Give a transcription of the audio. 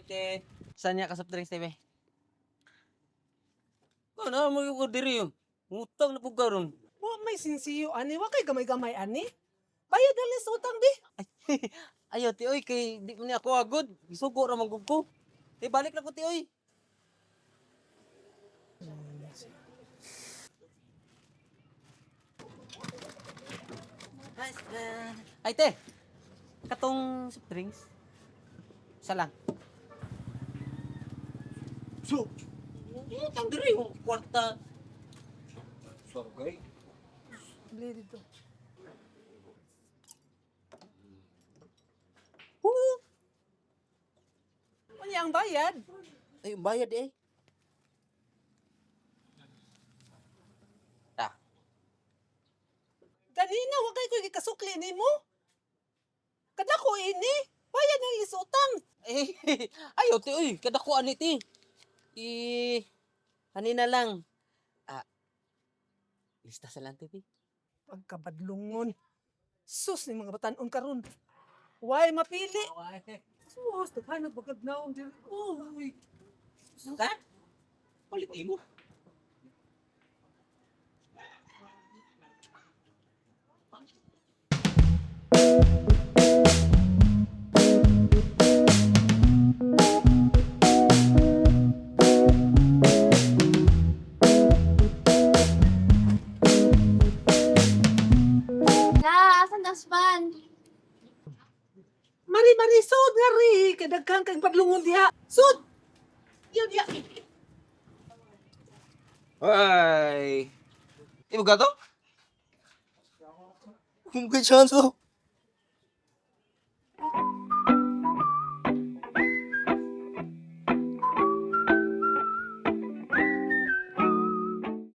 te. Saan niya ka soft drinks, TV? Ano, mo diri yun. Ngutang na po karon. Wa may sinsiyo ani, wa kay gamay-gamay ani. Bayad dali sa utang bi. Ayaw, ti, oy, kay di mo niya ako agod. Isugo ra magug ko. Ti, balik na ko, ti, oy. Ay, te. Katong soft drinks. Isa lang. So, utang diri yung kwarta. Sorgay. Bili dito. Ano ang bayad? Ay, yung bayad eh. Ah, Ganina wa kay ko gikasukli nimo. Kadako ini. Bayad na is utang. eh, ayaw, ti, oy. Kadako ani, ti. Kanina lang. Ah, lista sa lang, ti. Pagkabadlungon. Sus ni mga batanon karon. Why mapili? Sus, daghan bagagnaon diri. Uy. Ka? Palit mo. La, asan daspan? Mari sud nga ri kay daghan kay padlungon diha. Sud. Yun ya. Ay. Ibu gato? Kung kay chance ko.